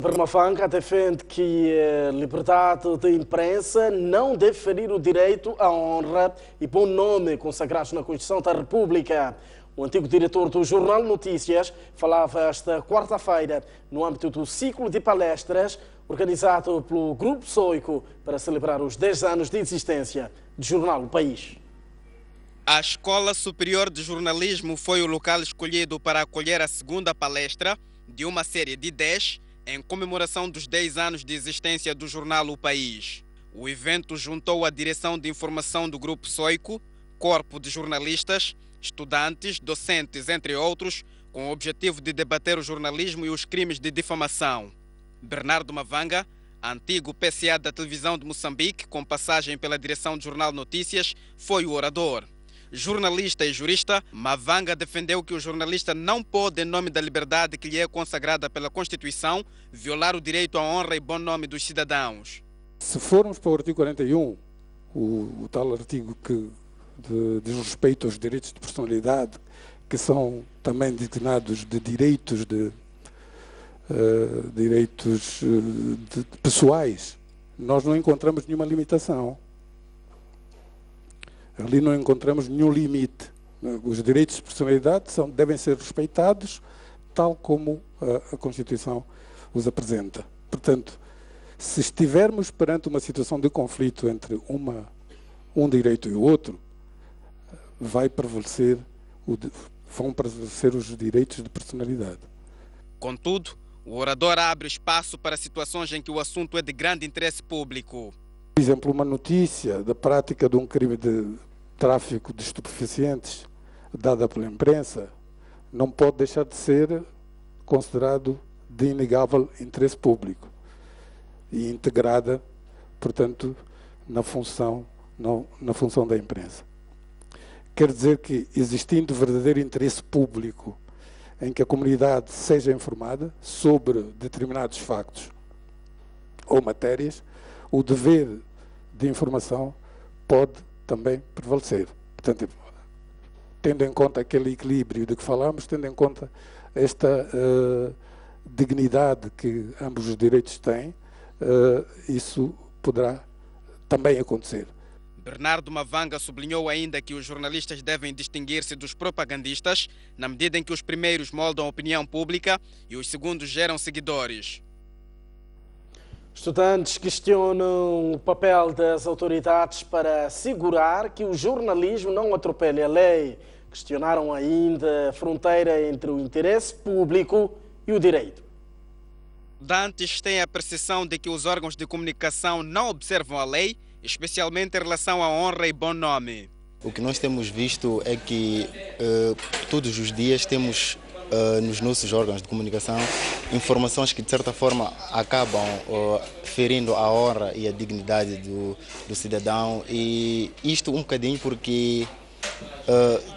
Vermafanca defende que a liberdade de imprensa não deve ferir o direito à honra e bom nome consagrados na Constituição da República. O antigo diretor do Jornal Notícias falava esta quarta-feira no âmbito do ciclo de palestras organizado pelo Grupo Soico para celebrar os 10 anos de existência do jornal O País. A Escola Superior de Jornalismo foi o local escolhido para acolher a segunda palestra de uma série de 10 em comemoração dos 10 anos de existência do jornal O País. O evento juntou a direção de informação do Grupo Soico, corpo de jornalistas, estudantes, docentes, entre outros, com o objetivo de debater o jornalismo e os crimes de difamação. Bernardo Mavanga, antigo PCA da televisão de Moçambique, com passagem pela direção do Jornal Notícias, foi o orador. Jornalista e jurista, Mavanga defendeu que o jornalista não pode, em nome da liberdade que lhe é consagrada pela Constituição, violar o direito à honra e bom nome dos cidadãos. Se formos para o artigo 41, o tal artigo que diz respeito aos direitos de personalidade, que são também designados de direitos pessoais, nós não encontramos nenhuma limitação. Ali não encontramos nenhum limite. Os direitos de personalidade devem ser respeitados tal como a Constituição os apresenta. Portanto, se estivermos perante uma situação de conflito entre um direito e o outro, vão prevalecer os direitos de personalidade. Contudo, o orador abre espaço para situações em que o assunto é de grande interesse público. Por exemplo, uma notícia da prática de um crime de tráfico de estupefacientes dada pela imprensa não pode deixar de ser considerado de inegável interesse público e integrada, portanto, na função da imprensa. Quer dizer que, existindo verdadeiro interesse público em que a comunidade seja informada sobre determinados factos ou matérias, o dever de informação pode também prevalecer. Portanto, tendo em conta aquele equilíbrio de que falamos, tendo em conta esta dignidade que ambos os direitos têm, isso poderá também acontecer. Bernardo Mavanga sublinhou ainda que os jornalistas devem distinguir-se dos propagandistas, na medida em que os primeiros moldam a opinião pública e os segundos geram seguidores. Estudantes questionam o papel das autoridades para assegurar que o jornalismo não atropele a lei. Questionaram ainda a fronteira entre o interesse público e o direito. Estudantes têm a percepção de que os órgãos de comunicação não observam a lei, especialmente em relação à honra e bom nome. O que nós temos visto é que todos os dias temos nos nossos órgãos de comunicação informações que de certa forma acabam ferindo a honra e a dignidade do cidadão, e isto um bocadinho porque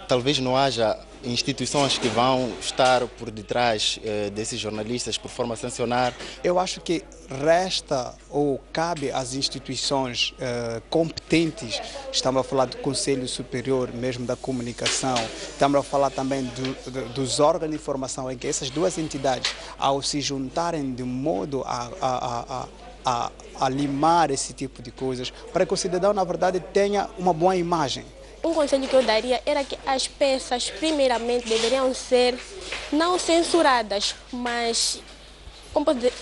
talvez não haja instituições que vão estar por detrás desses jornalistas por forma a sancionar. Eu acho que resta ou cabe às instituições competentes, estamos a falar do Conselho Superior mesmo da Comunicação, estamos a falar também dos órgãos de informação, em que essas duas entidades, ao se juntarem de modo a limar esse tipo de coisas, para que o cidadão, na verdade, tenha uma boa imagem. Um conselho que eu daria era que as peças, primeiramente, deveriam ser não censuradas, mas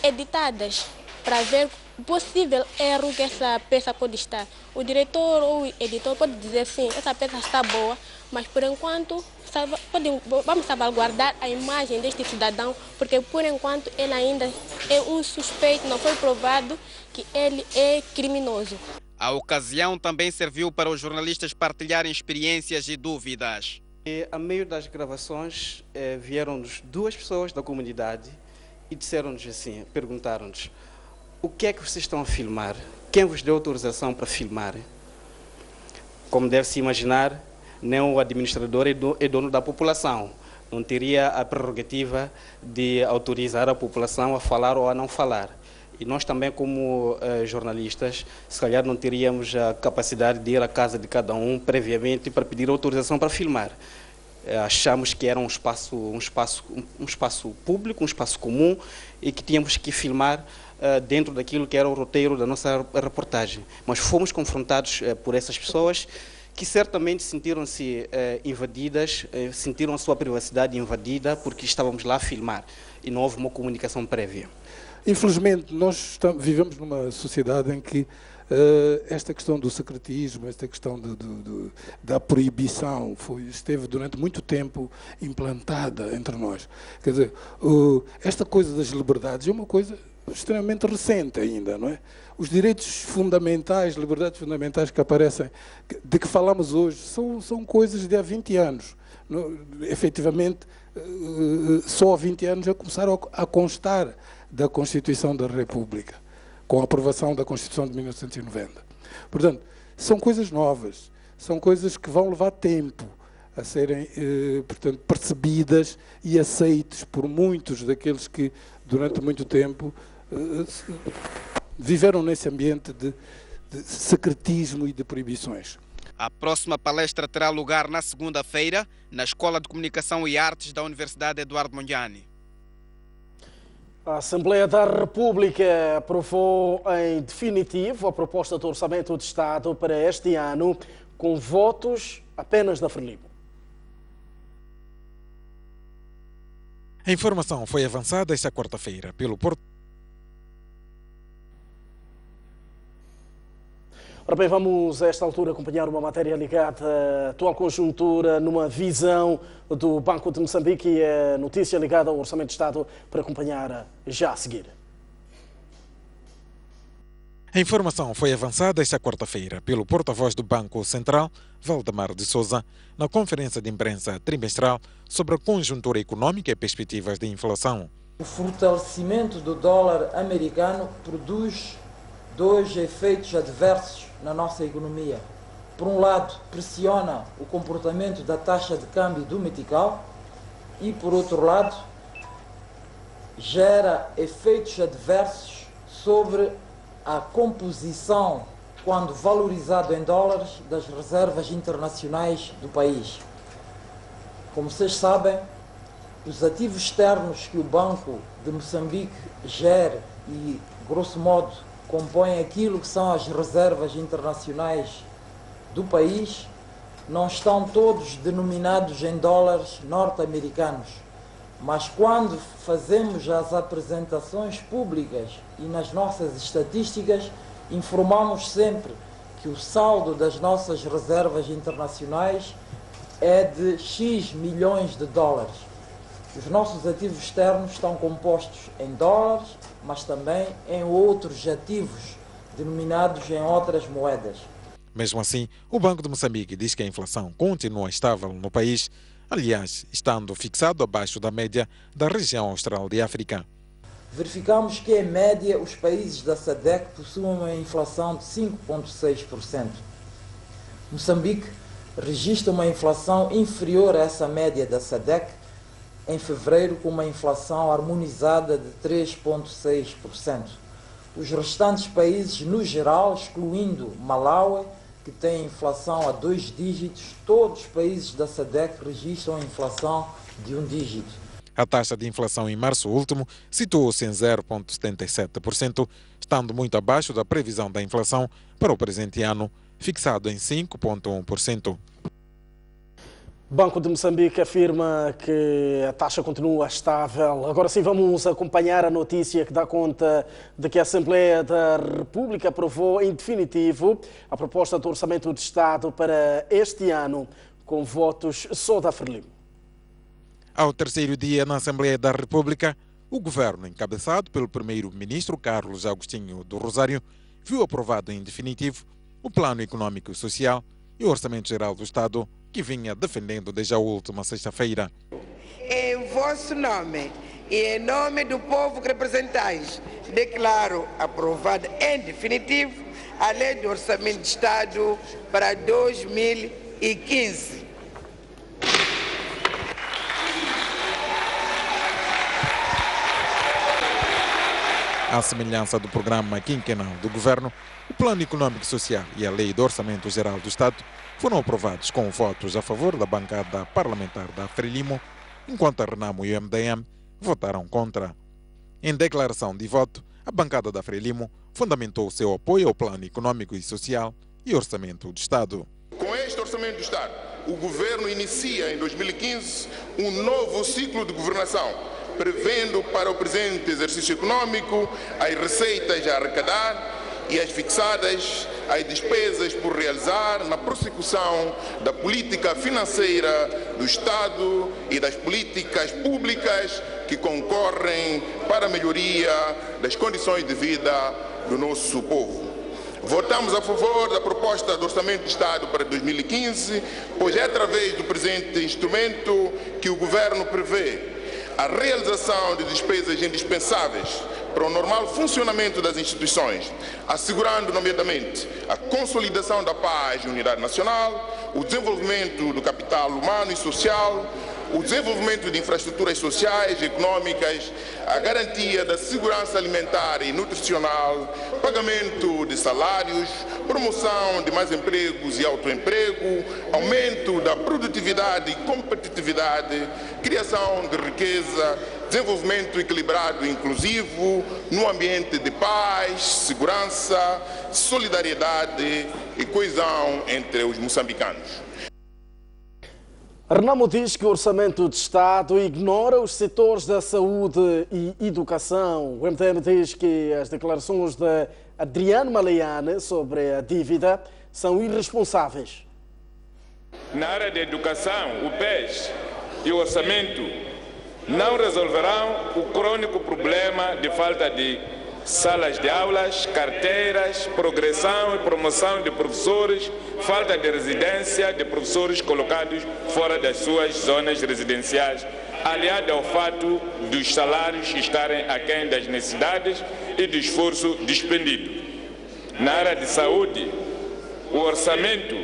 editadas, para ver o possível erro que essa peça pode estar. O diretor ou o editor pode dizer sim, essa peça está boa, mas por enquanto vamos salvaguardar a imagem deste cidadão, porque por enquanto ele ainda é um suspeito, não foi provado que ele é criminoso. A ocasião também serviu para os jornalistas partilharem experiências e dúvidas. A meio das gravações vieram-nos duas pessoas da comunidade e disseram-nos assim, perguntaram-nos: o que é que vocês estão a filmar? Quem vos deu autorização para filmar? Como deve-se imaginar, nem o administrador é dono da população. Não teria a prerrogativa de autorizar a população a falar ou a não falar. E nós também, como jornalistas, se calhar não teríamos a capacidade de ir à casa de cada um previamente para pedir autorização para filmar. Achamos que era um espaço público, um espaço comum e que tínhamos que filmar dentro daquilo que era o roteiro da nossa reportagem. Mas fomos confrontados por essas pessoas que certamente sentiram-se invadidas, sentiram a sua privacidade invadida porque estávamos lá a filmar e não houve uma comunicação prévia. Infelizmente, nós vivemos numa sociedade em que esta questão do secretismo, esta questão da proibição esteve durante muito tempo implantada entre nós. Quer dizer, esta coisa das liberdades é uma coisa extremamente recente ainda, não é? Os direitos fundamentais, liberdades fundamentais que aparecem, de que falamos hoje, são coisas de há 20 anos. Efetivamente, só há 20 anos já começaram a constar da Constituição da República, com a aprovação da Constituição de 1990. Portanto, são coisas novas, são coisas que vão levar tempo a serem, portanto, percebidas e aceites por muitos daqueles que, durante muito tempo, viveram nesse ambiente de secretismo e de proibições. A próxima palestra terá lugar na segunda-feira, na Escola de Comunicação e Artes da Universidade Eduardo Mondlane. A Assembleia da República aprovou em definitivo a proposta de orçamento de Estado para este ano, com votos apenas da Frelimo. A informação foi avançada esta quarta-feira pelo Porto. Ora bem, vamos a esta altura acompanhar uma matéria ligada à atual conjuntura numa visão do Banco de Moçambique e a notícia ligada ao Orçamento de Estado para acompanhar já a seguir. A informação foi avançada esta quarta-feira pelo porta-voz do Banco Central, Valdemar de Souza, na conferência de imprensa trimestral sobre a conjuntura econômica e perspectivas de inflação. O fortalecimento do dólar americano produz dois efeitos adversos na nossa economia. Por um lado, pressiona o comportamento da taxa de câmbio do metical e, por outro lado, gera efeitos adversos sobre a composição, quando valorizado em dólares, das reservas internacionais do país. Como vocês sabem, os ativos externos que o Banco de Moçambique gera e, grosso modo, compõem aquilo que são as reservas internacionais do país, não estão todos denominados em dólares norte-americanos. Mas quando fazemos as apresentações públicas e nas nossas estatísticas, informamos sempre que o saldo das nossas reservas internacionais é de X milhões de dólares. Os nossos ativos externos estão compostos em dólares, mas também em outros ativos denominados em outras moedas. Mesmo assim, o Banco de Moçambique diz que a inflação continua estável no país, aliás, estando fixado abaixo da média da região austral de África. Verificamos que, em média, os países da SADC possuem uma inflação de 5,6%. Moçambique registra uma inflação inferior a essa média da SADC, em fevereiro, com uma inflação harmonizada de 3,6%. Os restantes países, no geral, excluindo Malawi, que tem inflação a 2 dígitos, todos os países da SADC registram inflação de 1 dígito. A taxa de inflação em março último situou-se em 0,77%, estando muito abaixo da previsão da inflação para o presente ano, fixado em 5,1%. O Banco de Moçambique afirma que a taxa continua estável. Agora sim, vamos acompanhar a notícia que dá conta de que a Assembleia da República aprovou em definitivo a proposta de orçamento de Estado para este ano, com votos só da Frelimo. Ao terceiro dia na Assembleia da República, o governo, encabeçado pelo primeiro-ministro Carlos Agostinho do Rosário, viu aprovado em definitivo o Plano Econômico e Social e o Orçamento Geral do Estado, que vinha defendendo desde a última sexta-feira. Em vosso nome e em nome do povo que representais, declaro aprovada em definitivo a Lei do Orçamento de Estado para 2015. À semelhança do programa quinquenal do Governo, o Plano Econômico e Social e a Lei do Orçamento Geral do Estado foram aprovados com votos a favor da bancada parlamentar da Frelimo, enquanto a Renamo e o MDM votaram contra. Em declaração de voto, a bancada da Frelimo fundamentou seu apoio ao Plano Econômico e Social e Orçamento do Estado. Com este Orçamento do Estado, o Governo inicia em 2015 um novo ciclo de governação, prevendo para o presente exercício econômico as receitas a arrecadar e as fixadas, as despesas por realizar na prossecução da política financeira do Estado e das políticas públicas que concorrem para a melhoria das condições de vida do nosso povo. Votamos a favor da proposta do Orçamento do Estado para 2015, pois é através do presente instrumento que o Governo prevê a realização de despesas indispensáveis para o normal funcionamento das instituições, assegurando, nomeadamente, a consolidação da paz e unidade nacional, o desenvolvimento do capital humano e social, o desenvolvimento de infraestruturas sociais e econômicas, a garantia da segurança alimentar e nutricional, pagamento de salários, promoção de mais empregos e autoemprego, aumento da produtividade e competitividade, criação de riqueza, desenvolvimento equilibrado e inclusivo no ambiente de paz, segurança, solidariedade e coesão entre os moçambicanos. A Renamo diz que o Orçamento de Estado ignora os setores da saúde e educação. O MTM diz que as declarações de Adriano Maleiane sobre a dívida são irresponsáveis. Na área da educação, o PES e o orçamento não resolverão o crônico problema de falta de salas de aulas, carteiras, progressão e promoção de professores, falta de residência de professores colocados fora das suas zonas residenciais, aliado ao fato dos salários estarem aquém das necessidades e do esforço despendido. Na área de saúde, o orçamento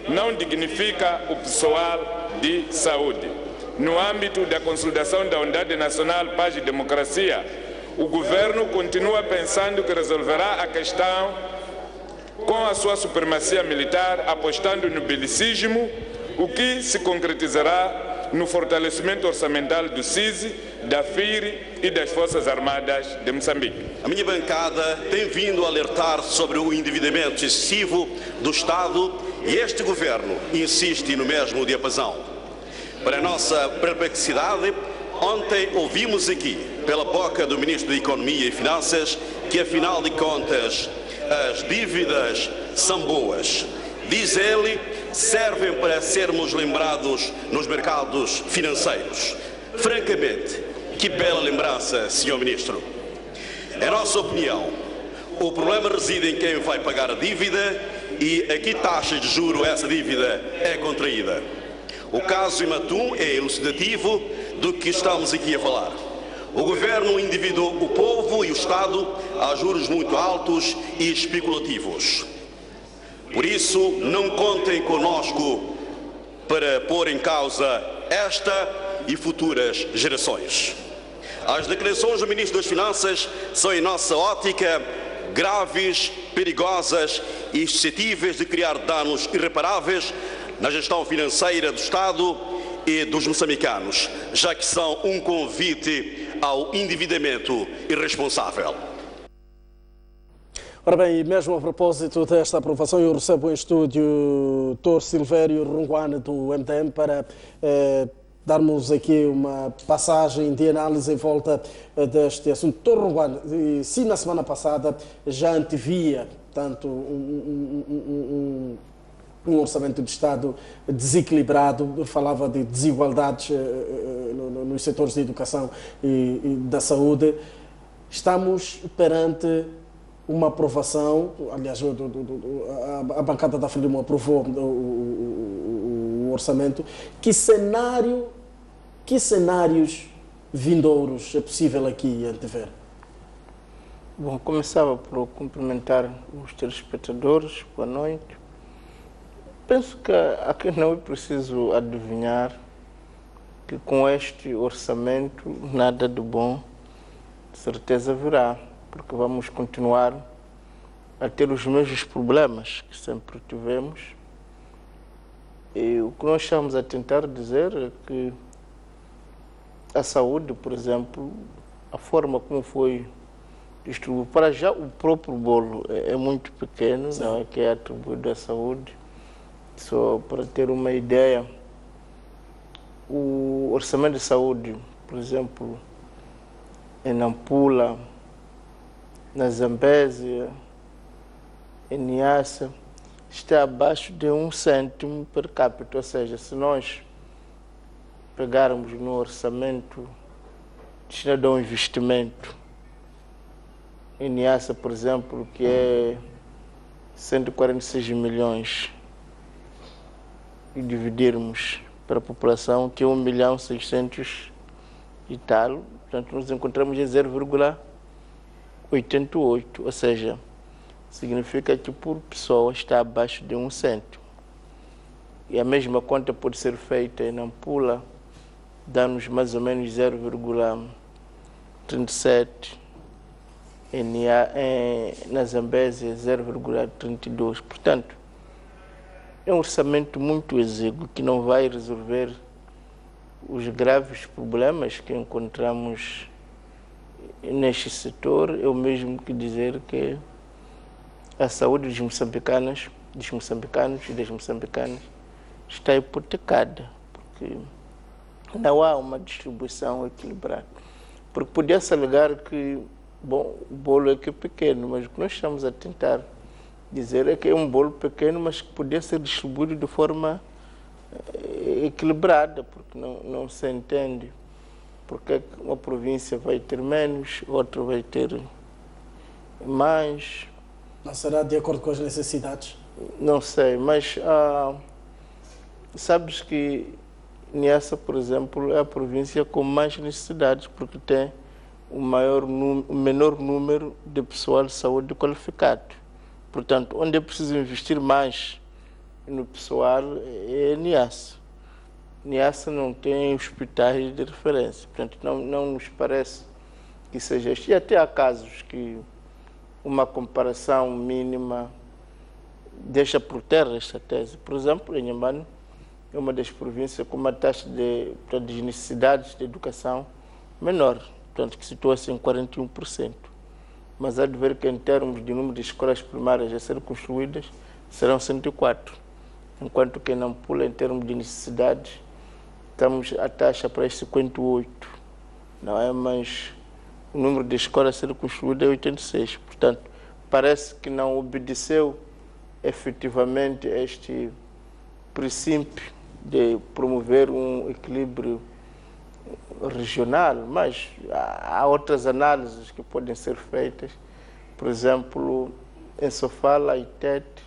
não dignifica o pessoal de saúde. No âmbito da consolidação da Unidade Nacional Paz e Democracia, o Governo continua pensando que resolverá a questão com a sua supremacia militar, apostando no belicismo, o que se concretizará no fortalecimento orçamental do CISI, da FIRE e das Forças Armadas de Moçambique. A minha bancada tem vindo a alertar sobre o endividamento excessivo do Estado e este Governo insiste no mesmo diapasão. Para a nossa perplexidade, ontem ouvimos aqui, pela boca do Ministro da Economia e Finanças, que afinal de contas as dívidas são boas. Diz ele, servem para sermos lembrados nos mercados financeiros. Francamente, que bela lembrança, Sr. Ministro. Em nossa opinião, o problema reside em quem vai pagar a dívida e a que taxa de juro essa dívida é contraída. O caso Imatum é elucidativo do que estamos aqui a falar. O Governo endividou o povo e o Estado a juros muito altos e especulativos. Por isso, não contem conosco para pôr em causa esta e futuras gerações. As declarações do Ministro das Finanças são, em nossa ótica, graves, perigosas e suscetíveis de criar danos irreparáveis na gestão financeira do Estado e dos moçambicanos, já que são um convite ao endividamento irresponsável. Ora bem, e mesmo a propósito desta aprovação, eu recebo em estúdio Dr. Silvério Runguane do MTM para darmos aqui uma passagem de análise em volta deste assunto. Dr. Runguane, se na semana passada já antevia tanto um orçamento de Estado desequilibrado, falava de desigualdades nos setores de educação e da saúde, estamos perante uma aprovação, aliás, a bancada da Frelimo aprovou o orçamento. Que cenários vindouros é possível aqui antever? Bom, começava por cumprimentar os telespectadores, boa noite. Penso que aqui não é preciso adivinhar que com este orçamento nada de bom de certeza virá. porque vamos continuar a ter os mesmos problemas que sempre tivemos. E o que nós estamos a tentar dizer é que a saúde, por exemplo, a forma como foi distribuído, para já o próprio bolo é muito pequeno, não é, que é atribuído à saúde. Só para ter uma ideia, o orçamento de saúde, por exemplo, em Nampula, na Zambésia, em Niassa, está abaixo de 1 cêntimo per capita. Ou seja, se nós pegarmos no orçamento destinado ao investimento, em Niassa, por exemplo, que é 146 milhões, e dividirmos para a população, que é 1.600.000 e tal, portanto, nos encontramos em 0,88, ou seja, significa que por pessoa está abaixo de 1 cêntimo. E a mesma conta pode ser feita em Nampula, dá-nos mais ou menos 0,37, na Zambésia 0,32. Portanto, é um orçamento muito exíguo que não vai resolver os graves problemas que encontramos neste setor. É o mesmo que dizer que a saúde dos moçambicanos e das moçambicanas está hipotecada, porque não há uma distribuição equilibrada. Porque podia-se alegar que, bom, o bolo é que é pequeno, mas o que nós estamos a tentar dizer é que é um bolo pequeno, mas que podia ser distribuído de forma equilibrada, porque não se entende porque uma província vai ter menos, outra vai ter mais. Não será de acordo com as necessidades? Não sei, mas sabes que Niassa, por exemplo, é a província com mais necessidades, porque tem o menor número de pessoal de saúde qualificado. Portanto, onde é preciso investir mais no pessoal é Niassa. Niassa não tem hospitais de referência, portanto, não nos parece que seja isto. E até há casos que uma comparação mínima deixa por terra esta tese. Por exemplo, em Inhambane é uma das províncias com uma taxa de necessidades de educação menor, portanto, que situa-se em 41%. Mas há de ver que em termos de número de escolas primárias a serem construídas, serão 104. Enquanto que em Nampula, em termos de necessidades, estamos a taxa para 58. Não é? Mas o número de escolas a serem construídas é 86. Portanto, parece que não obedeceu efetivamente este princípio de promover um equilíbrio regional, mas há outras análises que podem ser feitas. Por exemplo, em Sofala e Tete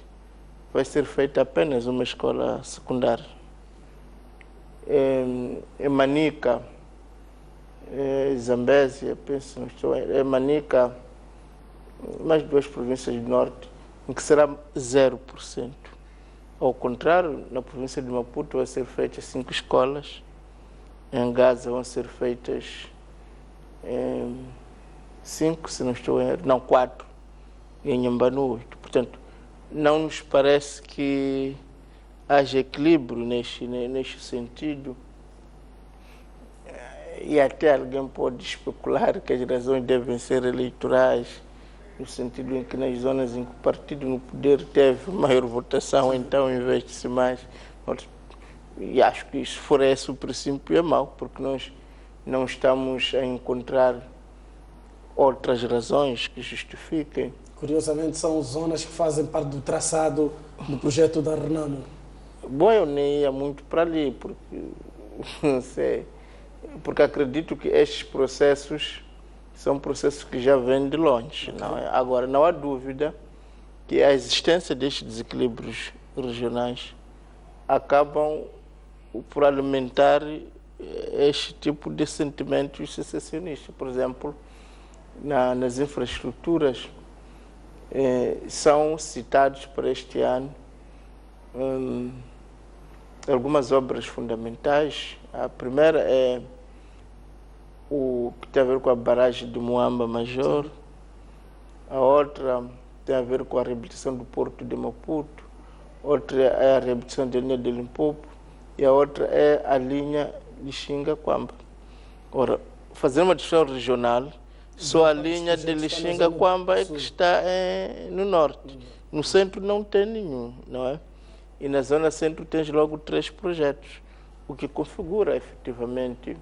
vai ser feita apenas uma escola secundária. Em Manica, Zambésia, penso, em Manica, mais 2 províncias do norte, em que será 0%. Ao contrário, na província de Maputo vai ser feitas 5 escolas, em Gaza vão ser feitas 5, se não estou errado, não, 4, e em Inhambane 8. Portanto, não nos parece que haja equilíbrio neste sentido. E até alguém pode especular que as razões devem ser eleitorais, no sentido em que nas zonas em que o partido no poder teve maior votação, então investe-se mais. E acho que se for esse o princípio é mau, porque nós não estamos a encontrar outras razões que justifiquem. Curiosamente, são zonas que fazem parte do traçado do projeto da Renamo. Bom, eu nem ia muito para ali, porque não sei, porque acredito que estes processos são processos que já vêm de longe. Não é? Agora, não há dúvida que a existência destes desequilíbrios regionais acabam por alimentar este tipo de sentimentos secessionistas. Por exemplo, nas infraestruturas, são citados para este ano algumas obras fundamentais. A primeira é o que tem a ver com a barragem de Moamba Major, outra tem a ver com a reabilitação do Porto de Maputo, outra é a reabilitação da linha de Limpopo e a outra é a linha Lixinga-Quamba. Ora, fazer uma discussão regional, só a linha de Lixinga-Quamba é que está no norte. No centro não tem nenhum, não é? E na zona centro tens logo 3 projetos, o que configura efetivamente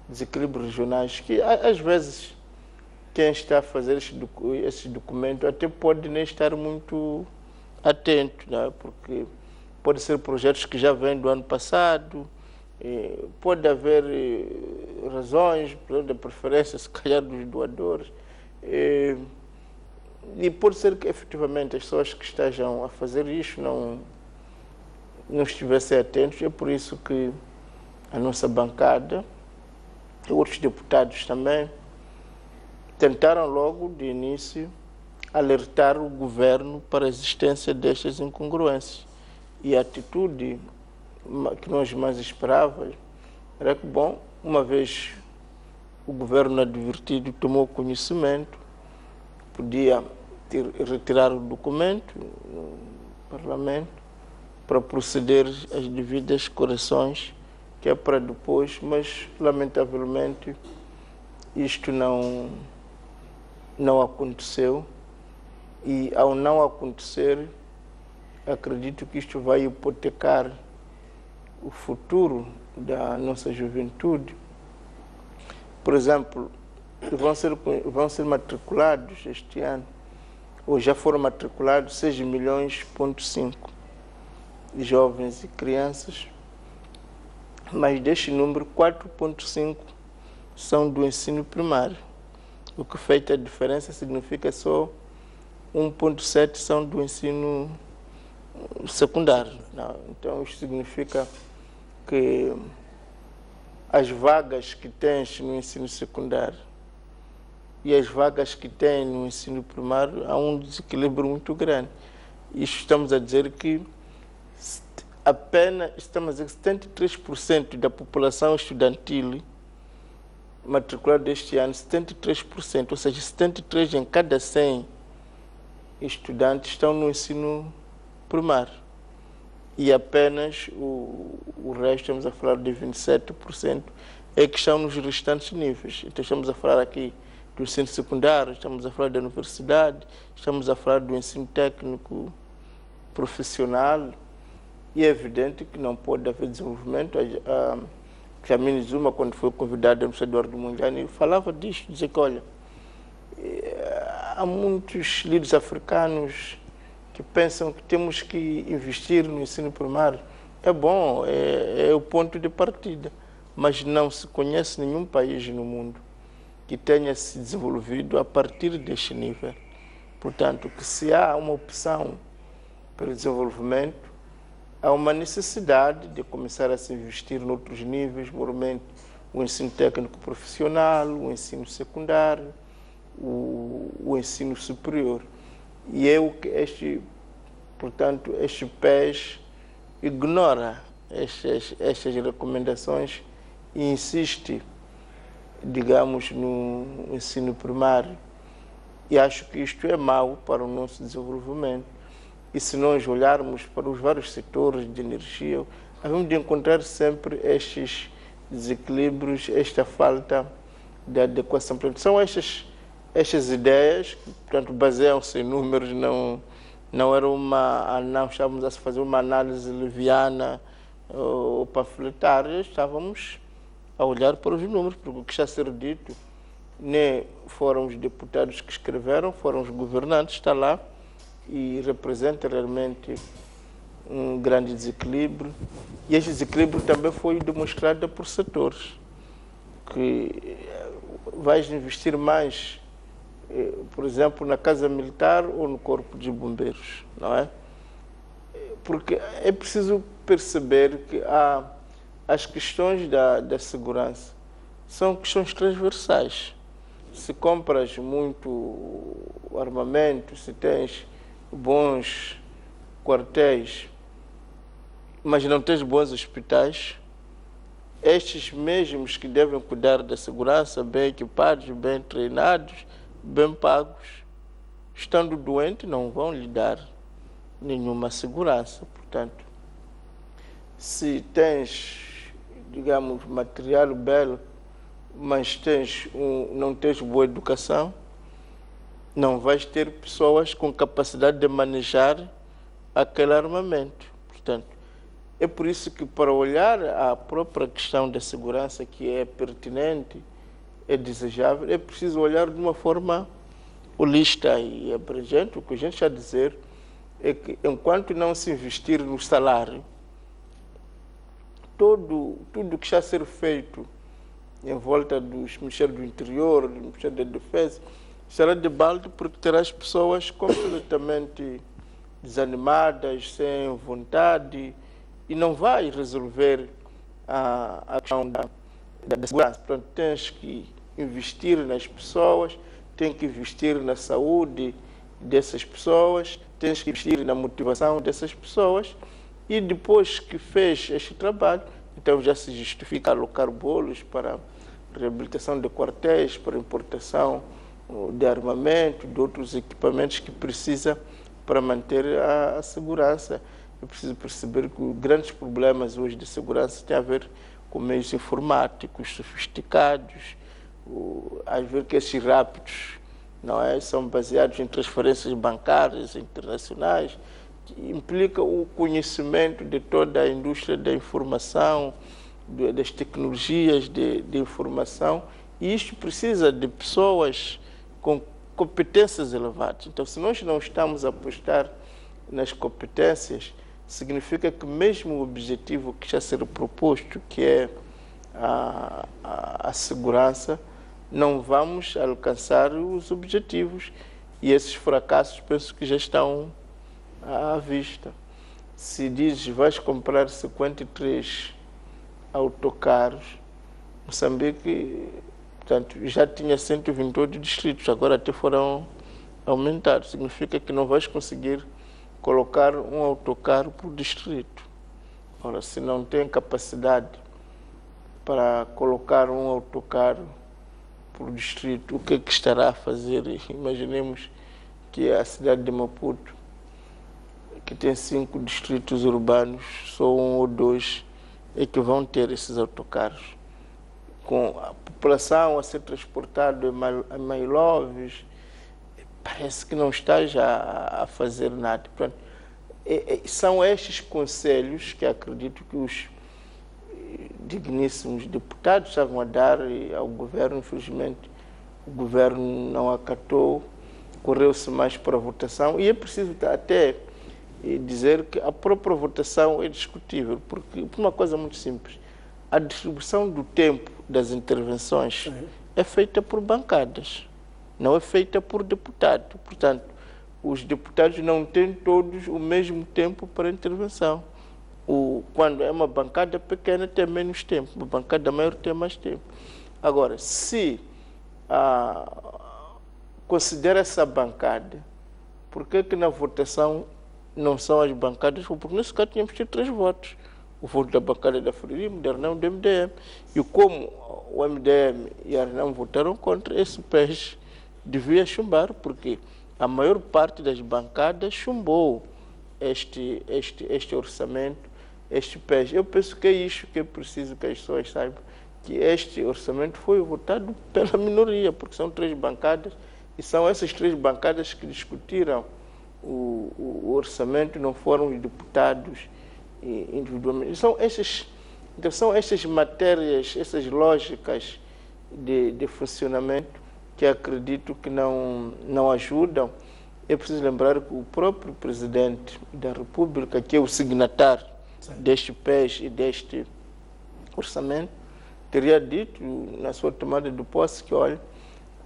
desequilíbrios regionais que às vezes quem está a fazer esse documento até pode nem estar muito atento, né? Porque pode ser projetos que já vêm do ano passado, pode haver razões de preferência, se calhar, dos doadores, e pode ser que efetivamente as pessoas que estejam a fazer isto não estivessem atentos. É por isso que a nossa bancada e outros deputados também tentaram logo de início alertar o governo para a existência destas incongruências. E a atitude que nós mais esperávamos era que, bom, uma vez o governo advertido tomou conhecimento, podia retirar o documento no Parlamento para proceder às devidas correções, que é para depois, mas lamentavelmente isto não aconteceu. E ao não acontecer, acredito que isto vai hipotecar o futuro da nossa juventude. Por exemplo, vão ser matriculados este ano, ou já foram matriculados 6,5 milhões de jovens e crianças, mas deste número 4,5 são do ensino primário. O que feita a diferença significa só 1,7 são do ensino secundário. Então, isso significa que as vagas que tens no ensino secundário e as vagas que têm no ensino primário, há um desequilíbrio muito grande. Isto estamos a dizer que apenas 73% da população estudantil matriculada este ano, 73%, ou seja, 73 em cada 100 estudantes estão no ensino primário. E apenas o resto, estamos a falar de 27%, é que estão nos restantes níveis. Então estamos a falar aqui do ensino secundário, estamos a falar da universidade, estamos a falar do ensino técnico profissional, e é evidente que não pode haver desenvolvimento. A Dlamini Zuma, quando foi convidada no Eduardo Mondlane, falava disto, dizia que, olha, há muitos líderes africanos que pensam que temos que investir no ensino primário. É bom, é o ponto de partida, mas não se conhece nenhum país no mundo que tenha se desenvolvido a partir deste nível. Portanto, que se há uma opção pelo desenvolvimento, há uma necessidade de começar a se investir em outros níveis, normalmente o ensino técnico profissional, o ensino secundário, o ensino superior. E é o que este PES ignora estas recomendações e insiste, digamos, no ensino primário. E acho que isto é mau para o nosso desenvolvimento. E se nós olharmos para os vários setores de energia, vamos de encontrar sempre estes desequilíbrios, esta falta de adequação. São estas ideias que, portanto, baseiam-se em números, não estávamos a fazer uma análise leviana ou panfletária, estávamos a olhar para os números, porque o que está a ser dito nem foram os deputados que escreveram, foram os governantes, está lá, e representa realmente um grande desequilíbrio. E este desequilíbrio também foi demonstrado por setores, que vais investir mais, por exemplo, na Casa Militar ou no Corpo de Bombeiros, não é? Porque é preciso perceber que as questões da segurança são questões transversais. Se compras muito armamento, se tens bons quartéis, mas não tens bons hospitais, estes mesmos que devem cuidar da segurança, bem equipados, bem treinados, bem pagos, estando doente, não vão lhe dar nenhuma segurança. Portanto, se tens, digamos, material belo, mas não tens boa educação, não vais ter pessoas com capacidade de manejar aquele armamento. Portanto, é por isso que, para olhar a própria questão da segurança, que é pertinente, é desejável, é preciso olhar de uma forma holística e abrangente. O que a gente está a dizer é que, enquanto não se investir no salário, tudo que está a ser feito em volta dos Ministérios do Interior, do Ministério da Defesa, será de balde, porque terás pessoas completamente desanimadas, sem vontade, e não vai resolver a questão da segurança. Portanto, tens que investir nas pessoas, tens que investir na saúde dessas pessoas, tens que investir na motivação dessas pessoas, e depois que fez este trabalho, então já se justifica alocar bolos para reabilitação de quartéis, para importação de armamento, de outros equipamentos que precisa para manter a segurança. É preciso perceber que os grandes problemas hoje de segurança têm a ver com meios informáticos sofisticados, às vezes que esses rápidos, não é, são baseados em transferências bancárias internacionais, que implica o conhecimento de toda a indústria da informação, das tecnologias de informação, e isto precisa de pessoas com competências elevadas. Então, se nós não estamos a apostar nas competências, significa que mesmo o objetivo que está a ser proposto, que é a segurança, não vamos alcançar os objetivos, e esses fracassos penso que já estão à vista. Se dizes vais comprar 53 autocarros, Moçambique, portanto, já tinha 128 distritos, agora até foram aumentados. Significa que não vais conseguir colocar um autocarro por distrito. Ora, se não tem capacidade para colocar um autocarro por distrito, o que é que estará a fazer? Imaginemos que a cidade de Maputo, que tem 5 distritos urbanos, só 1 ou 2 é que vão ter esses autocarros. Com a população a ser transportada a Mailoves, parece que não está já a fazer nada. Portanto, são estes conselhos que acredito que os digníssimos deputados estavam a dar ao governo. Infelizmente, o governo não acatou, correu-se mais para a votação, e é preciso até dizer que a própria votação é discutível, porque, por uma coisa muito simples, a distribuição do tempo das intervenções é feita por bancadas, não é feita por deputado. Portanto, os deputados não têm todos o mesmo tempo para a intervenção. Quando é uma bancada pequena, tem menos tempo, uma bancada maior tem mais tempo. Agora, se considera essa bancada, por que na votação não são as bancadas? Porque nesse caso tínhamos tido 3 votos. O voto da bancada da Frelimo, da Arnão, do MDM. E como o MDM e a Arnão votaram contra, esse PES devia chumbar, porque a maior parte das bancadas chumbou este orçamento, este PES. Eu penso que é isso que é preciso que as pessoas saibam, que este orçamento foi votado pela minoria, porque são 3 bancadas, e são essas 3 bancadas que discutiram o orçamento, não foram os deputados individualmente. São essas matérias, essas lógicas de funcionamento que acredito que não ajudam. É preciso lembrar que o próprio presidente da República, que é o signatário deste PES e deste orçamento, teria dito na sua tomada de posse que, olha,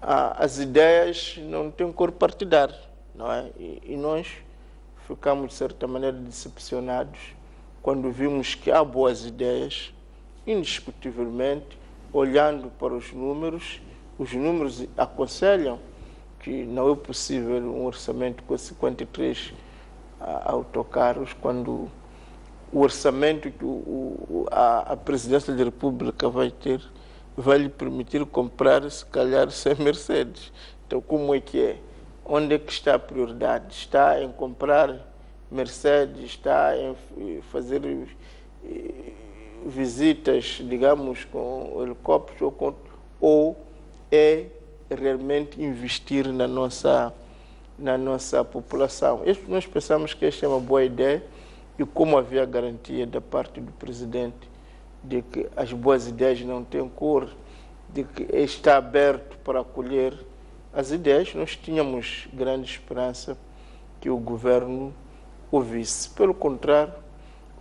as ideias não têm cor partidária, não é? E nós ficamos, de certa maneira, decepcionados quando vimos que há boas ideias, indiscutivelmente, olhando para os números aconselham que não é possível um orçamento com 53 autocarros, quando o orçamento que a Presidência da República vai ter vai lhe permitir comprar, se calhar, 100 Mercedes. Então, como é que é? onde é que está a prioridade? Está em comprar Mercedes, está em fazer visitas, digamos, com helicópteros, ou é realmente investir na nossa população? Nós pensamos que esta é uma boa ideia, e como havia garantia da parte do presidente de que as boas ideias não têm cor, de que está aberto para acolher as ideias, nós tínhamos grande esperança que o governo ouvisse. Pelo contrário,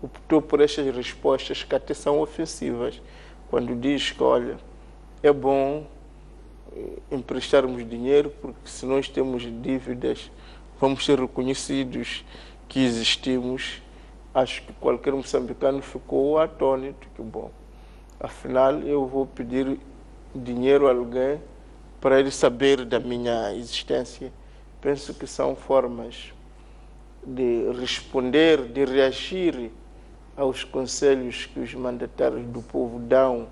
optou por estas respostas que até são ofensivas, quando diz que, olha, é bom emprestarmos dinheiro, porque se nós temos dívidas, vamos ser reconhecidos que existimos. Acho que qualquer moçambicano ficou atônito, que bom, afinal eu vou pedir dinheiro a alguém para ele saber da minha existência. Penso que são formas de responder, de reagir aos conselhos que os mandatários do povo dão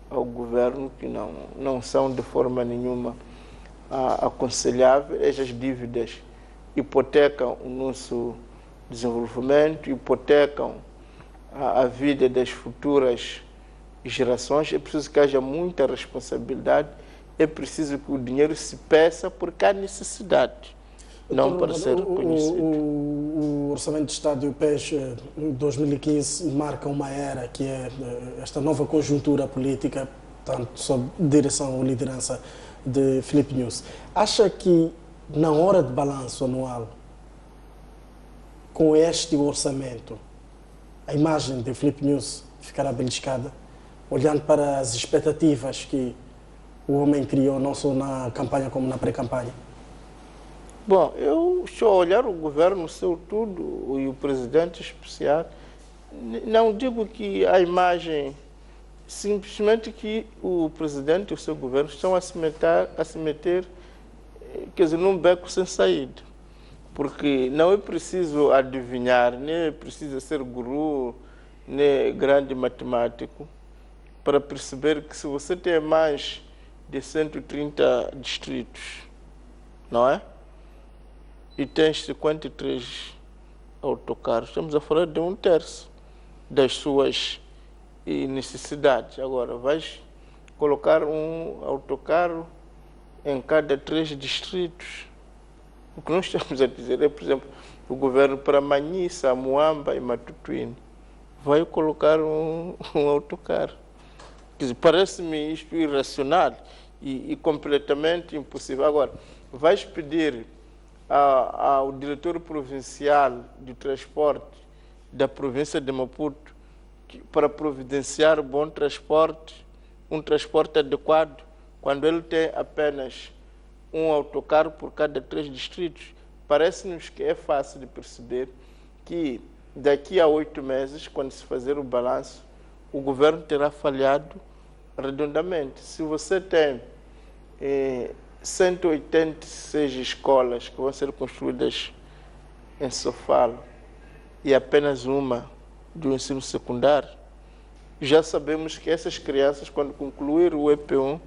ao governo, que não são de forma nenhuma aconselháveis. Essas dívidas hipotecam o nosso desenvolvimento, hipotecam a vida das futuras gerações. É preciso que haja muita responsabilidade, é preciso que o dinheiro se peça porque há necessidade, não para ser reconhecido. O Orçamento de Estado e o PES 2015 marca uma era, que é esta nova conjuntura política, tanto sob direção ou liderança de Filipe Nyusi. Acha que na hora de balanço anual, com este orçamento, a imagem de Filipe Nyusi ficará beliscada, olhando para as expectativas que o homem criou, não só na campanha como na pré-campanha? Bom, eu estou a olhar o governo, seu tudo, e o presidente especial. Não digo que a imagem, simplesmente que o presidente e o seu governo estão a se meter, quer dizer, num beco sem saída. Porque não é preciso adivinhar, nem é preciso ser guru, nem grande matemático, para perceber que se você tem mais de 130 distritos, não é? E tens 53 autocarros, estamos a falar de 1/3 das suas necessidades. Agora, vais colocar um autocarro em cada 3 distritos. O que nós estamos a dizer é, por exemplo, o governo para Manhissa, Moamba e Matutuíne vai colocar um autocarro. Quer dizer, parece-me isto irracional e completamente impossível. Agora, vais pedir ao diretor provincial de transporte da província de Maputo para providenciar bom transporte, um transporte adequado, quando ele tem apenas um autocarro por cada 3 distritos. Parece-nos que é fácil de perceber que daqui a 8 meses, quando se fazer o balanço, o governo terá falhado redondamente. Se você tem 186 escolas que vão ser construídas em Sofala e apenas uma do ensino secundário, já sabemos que essas crianças, quando concluir o EP1,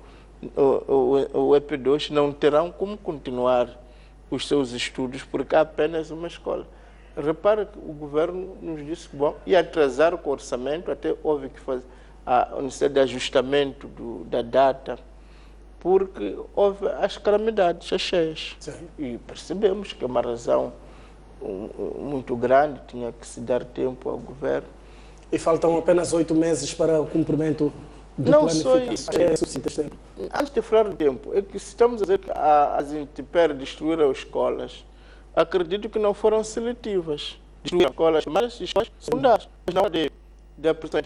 o EP2, não terão como continuar os seus estudos, porque há apenas uma escola. Repara que o governo nos disse que, bom, ia atrasar com o orçamento, até houve que fazer a necessidade de ajustamento da data, porque houve as calamidades, as cheias. Sim. E percebemos que é uma razão muito grande, tinha que se dar tempo ao governo. E faltam apenas 8 meses para o cumprimento do não plano só isso. Antes de falar do tempo, é que se estamos a dizer que as intempéries destruíram escolas, acredito que não foram seletivas. Destruíram escolas, mas escolas secundárias.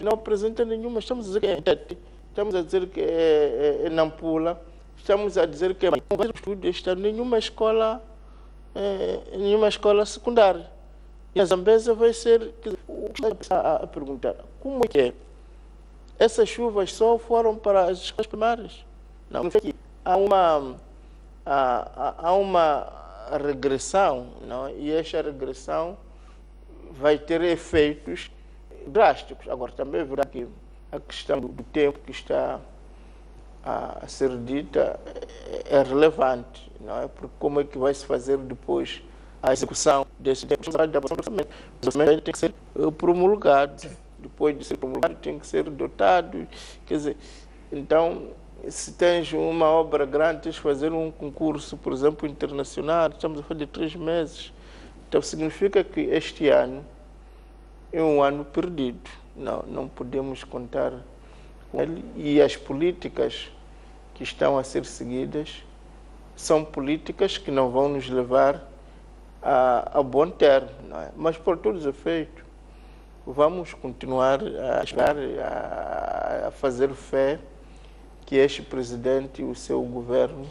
Não apresenta nenhuma. Estamos a dizer que é Tete, estamos a dizer que é Nampula, estamos a dizer que é nenhuma escola secundária. E a Zambésia vai ser... a perguntar, como é que é? Essas chuvas só foram para as escolas primárias? Não, foi aqui. Há uma regressão, não? E esta regressão vai ter efeitos drásticos. Agora, também verá que a questão do tempo que está a ser dita é relevante, não é? Porque como é que vai se fazer depois a execução desse orçamento? O orçamento tem que ser promulgado, depois de ser promulgado tem que ser dotado, quer dizer, então se tens uma obra grande, tens de fazer um concurso, por exemplo, internacional, estamos a falar de 3 meses, então significa que este ano é um ano perdido, não podemos contar com ele, e as políticas que estão a ser seguidas são políticas que não vão nos levar a bom termo, não é? Mas por todos os efeitos, vamos continuar a esperar, a fazer fé que este presidente e o seu governo,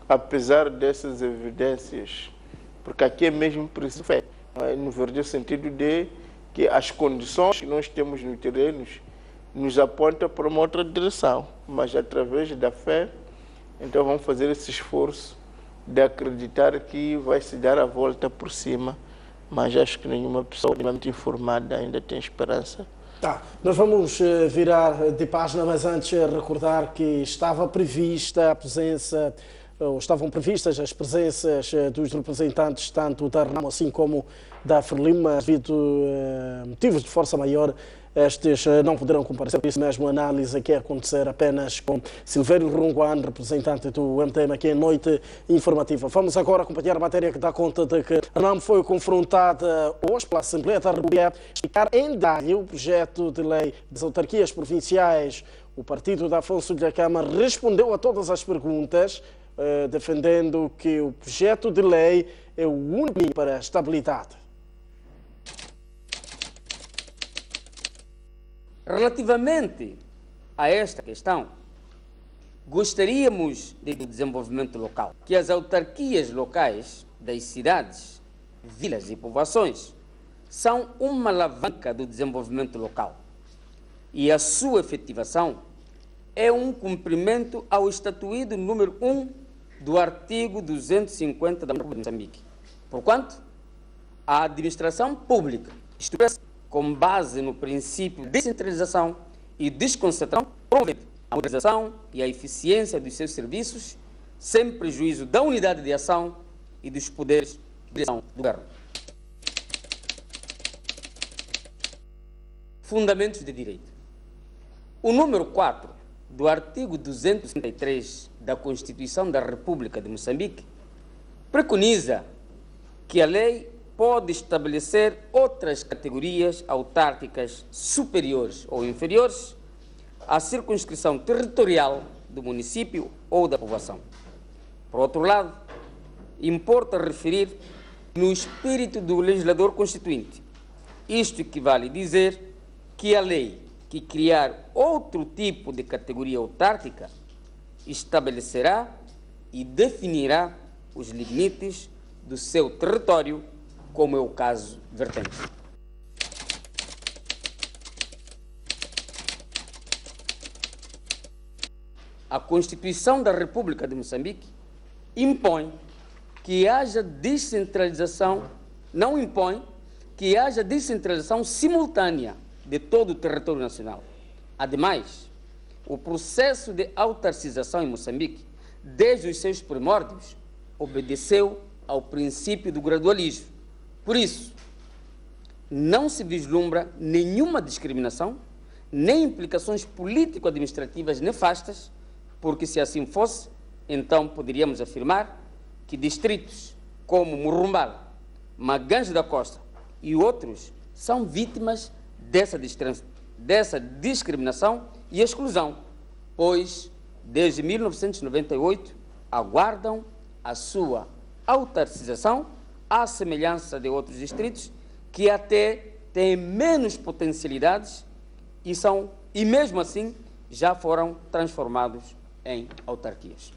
apesar dessas evidências, porque aqui é mesmo preciso fé, não é? No verdadeiro sentido de que as condições que nós temos no terreno nos apontam para uma outra direção, mas através da fé, então vamos fazer esse esforço de acreditar que vai se dar a volta por cima, mas acho que nenhuma pessoa minimamente informada ainda tem esperança. Nós vamos virar de página, mas antes recordar que estava prevista a presença, ou estavam previstas as presenças dos representantes tanto da Renamo assim como da Frelimo, mas devido motivos de força maior, estes não poderão comparecer, por isso mesmo a análise aqui acontecer apenas com Silvério Ronguan, representante do MTM aqui em Noite Informativa. Vamos agora acompanhar a matéria que dá conta de que a Renamo foi confrontada hoje pela Assembleia da República explicar em detalhe o projeto de lei das autarquias provinciais. O partido de Afonso da Câmara respondeu a todas as perguntas, defendendo que o projeto de lei é o único para a estabilidade. Relativamente a esta questão, gostaríamos do desenvolvimento local, que as autarquias locais das cidades, vilas e povoações são uma alavanca do desenvolvimento local e a sua efetivação é um cumprimento ao estatuído número 1 do artigo 250 da República de Moçambique. Porquanto, a administração pública, com base no princípio de descentralização e desconcentração, promove a modernização e a eficiência dos seus serviços, sem prejuízo da unidade de ação e dos poderes de direção do governo. Fundamentos de direito. O número 4 do artigo 263 da Constituição da República de Moçambique preconiza que a lei pode estabelecer outras categorias autárquicas superiores ou inferiores à circunscrição territorial do município ou da povoação. Por outro lado, importa referir no espírito do legislador constituinte. Isto equivale a dizer que a lei que criar outro tipo de categoria autárquica estabelecerá e definirá os limites do seu território, como é o caso vertente. A Constituição da República de Moçambique impõe que haja descentralização, não impõe que haja descentralização simultânea de todo o território nacional. Ademais, o processo de autarcização em Moçambique, desde os seus primórdios, obedeceu ao princípio do gradualismo. Por isso, não se vislumbra nenhuma discriminação, nem implicações político-administrativas nefastas, porque se assim fosse, então poderíamos afirmar que distritos como Murumbala, Maganje da Costa e outros são vítimas dessa discriminação e exclusão, pois, desde 1998, aguardam a sua autarcização à semelhança de outros distritos que até têm menos potencialidades e mesmo assim já foram transformados em autarquias.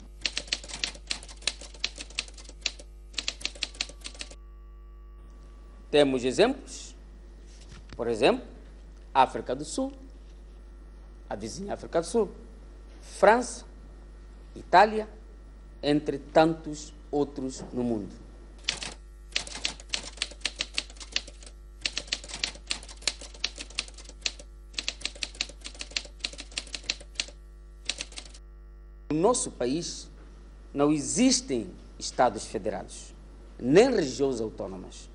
Temos exemplos, por exemplo, África do Sul, a vizinha África do Sul, França, Itália, entre tantos outros no mundo. nosso país não existem Estados federados, nem regiões autónomas.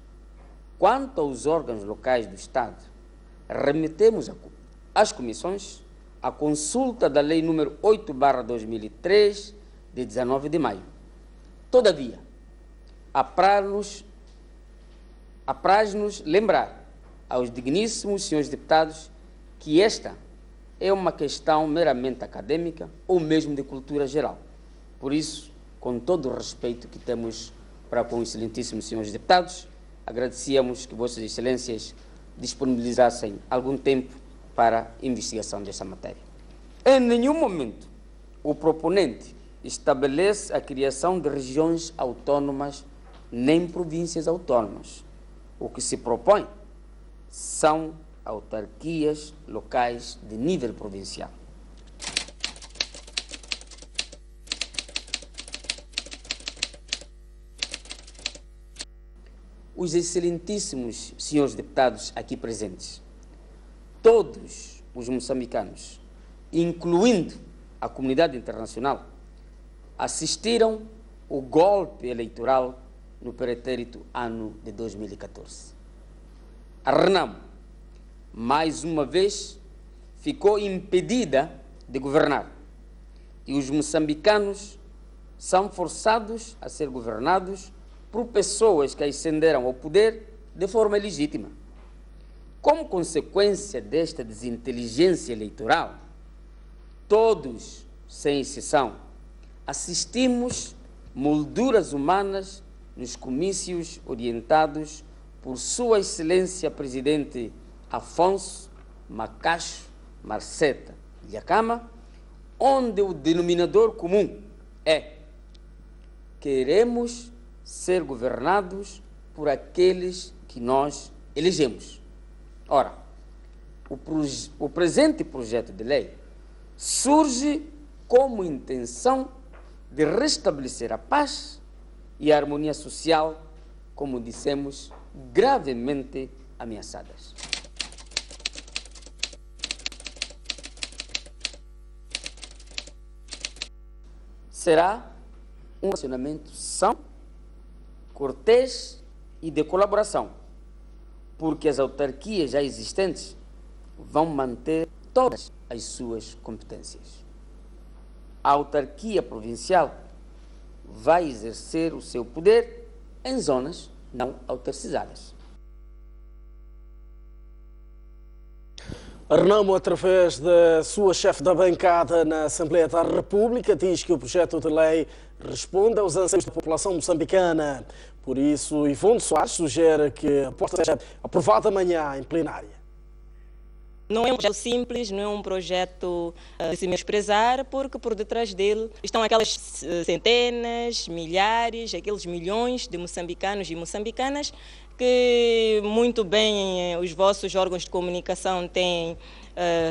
Quanto aos órgãos locais do Estado, remetemos às comissões a consulta da Lei nº 8/2003, de 19 de maio. Todavia, apraz-nos lembrar aos digníssimos senhores deputados que esta é uma questão meramente acadêmica ou mesmo de cultura geral. Por isso, com todo o respeito que temos para com os excelentíssimos senhores deputados, agradecíamos que Vossas Excelências disponibilizassem algum tempo para a investigação desta matéria. Em nenhum momento o proponente estabelece a criação de regiões autónomas nem províncias autónomas. O que se propõe são autarquias locais de nível provincial. Os excelentíssimos senhores deputados aqui presentes, todos os moçambicanos, incluindo a comunidade internacional, assistiram ao golpe eleitoral no pretérito ano de 2014. A Renamo, mais uma vez, ficou impedida de governar e os moçambicanos são forçados a ser governados por pessoas que ascenderam ao poder de forma ilegítima. Como consequência desta desinteligência eleitoral, todos, sem exceção, assistimos molduras humanas nos comícios orientados por Sua Excelência Presidente Afonso Macacho Marceta Dhlakama, onde o denominador comum é: queremos ser governados por aqueles que nós elegemos. Ora, o presente projeto de lei surge como intenção de restabelecer a paz e a harmonia social, como dissemos, gravemente ameaçadas. Será um relacionamento são, cortês e de colaboração, porque as autarquias já existentes vão manter todas as suas competências. A autarquia provincial vai exercer o seu poder em zonas não autarquizadas. A Renamo, através da sua chefe da bancada na Assembleia da República, diz que o projeto de lei responde aos anseios da população moçambicana. Por isso, Ivone Soares sugere que a proposta seja aprovada amanhã em plenária. Não é um projeto simples, não é um projeto de se menosprezar, porque por detrás dele estão aquelas centenas, milhares, aqueles milhões de moçambicanos e moçambicanas que muito bem os vossos órgãos de comunicação têm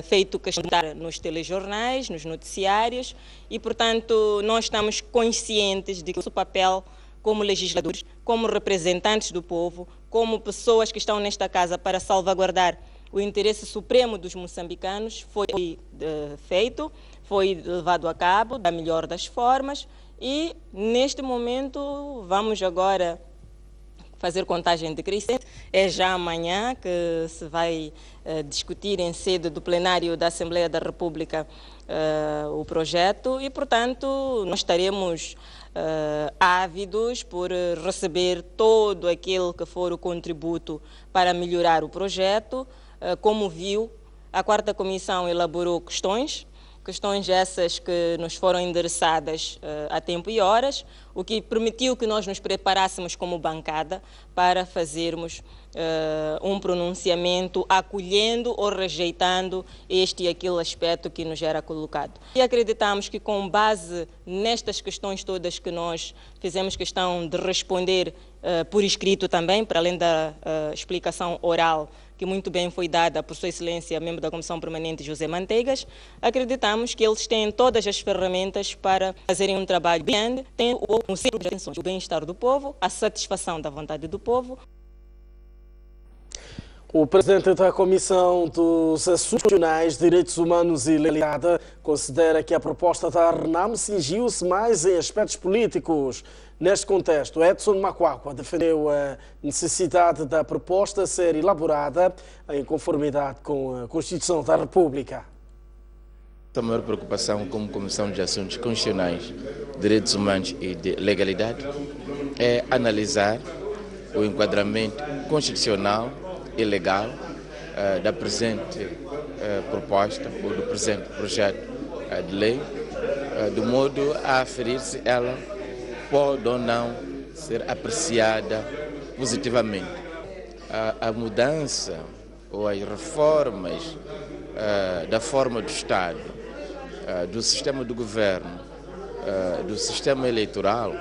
feito questão de dar nos telejornais, nos noticiários, e, portanto, nós estamos conscientes de que o nosso papel como legisladores, como representantes do povo, como pessoas que estão nesta casa para salvaguardar o interesse supremo dos moçambicanos foi feito, foi levado a cabo da melhor das formas e, neste momento, vamos agora fazer contagem decrescente. É já amanhã que se vai discutir em sede do plenário da Assembleia da República o projeto e, portanto, nós estaremos ávidos por receber todo aquele que for o contributo para melhorar o projeto. Como viu, a 4ª Comissão elaborou questões essas que nos foram endereçadas a tempo e horas, o que permitiu que nós nos preparássemos como bancada para fazermos um pronunciamento acolhendo ou rejeitando este e aquele aspecto que nos era colocado. E acreditamos que, com base nestas questões todas que nós fizemos questão de responder por escrito também, para além da explicação oral que muito bem foi dada por Sua Excelência, membro da Comissão Permanente, José Manteigas, acreditamos que eles têm todas as ferramentas para fazerem um trabalho grande, têm um centro de atenções, o bem-estar do povo, a satisfação da vontade do povo. O presidente da Comissão dos Assuntos Nacionais, Direitos Humanos e Legalidade considera que a proposta da RENAM cingiu-se mais em aspectos políticos. Neste contexto, Edson Macuacua defendeu a necessidade da proposta ser elaborada em conformidade com a Constituição da República. A maior preocupação como Comissão de Assuntos Constitucionais, Direitos Humanos e de Legalidade é analisar o enquadramento constitucional e legal da presente proposta ou do presente projeto de lei, de modo a aferir se ela pode ou não ser apreciada positivamente. A mudança ou as reformas da forma do Estado, do sistema de governo, do sistema eleitoral,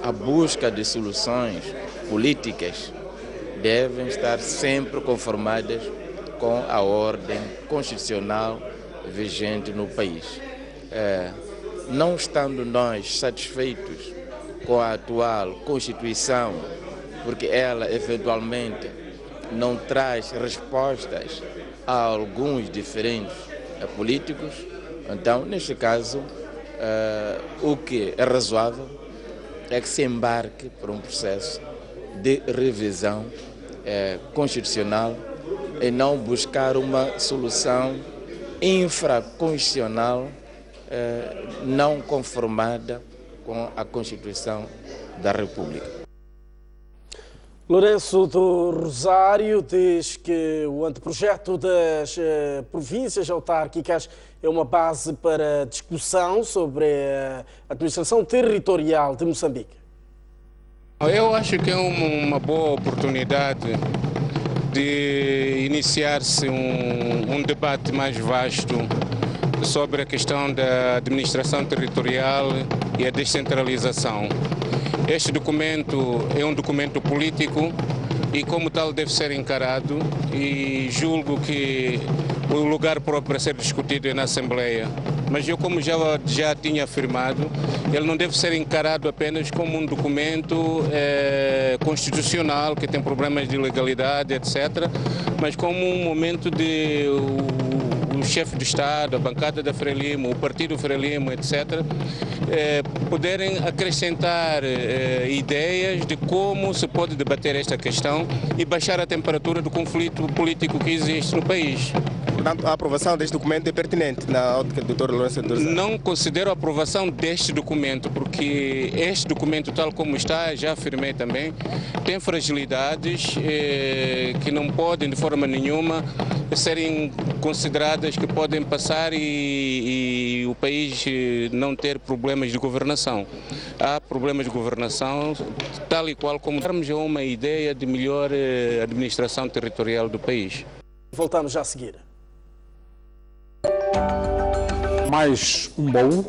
a busca de soluções políticas devem estar sempre conformadas com a ordem constitucional vigente no país. Não estando nós satisfeitos com a atual Constituição, porque ela eventualmente não traz respostas a alguns diferentes políticos, então, neste caso, o que é razoável é que se embarque por um processo de revisão constitucional e não buscar uma solução infraconstitucional não conformada com a Constituição da República. Lourenço do Rosário diz que o anteprojeto das províncias autárquicas é uma base para discussão sobre a administração territorial de Moçambique. Eu acho que é uma boa oportunidade de iniciar-se um debate mais vasto sobre a questão da administração territorial e a descentralização. Este documento é um documento político e, como tal, deve ser encarado, e julgo que o lugar próprio para ser discutido é na Assembleia. Mas eu, como já tinha afirmado, ele não deve ser encarado apenas como um documento constitucional que tem problemas de legalidade, etc., mas como um momento de o chefe de Estado, a bancada da Frelimo, o partido Frelimo, etc., poderem acrescentar ideias de como se pode debater esta questão e baixar a temperatura do conflito político que existe no país. Portanto, a aprovação deste documento é pertinente na ótica do Dr. Lourenço do Rosário? Não considero a aprovação deste documento, porque este documento, tal como está, já afirmei também, tem fragilidades que não podem, de forma nenhuma, serem consideradas que podem passar e o país não ter problemas de governação. Há problemas de governação, tal e qual como darmos uma ideia de melhor administração territorial do país. Voltamos já a seguir. Mais um baú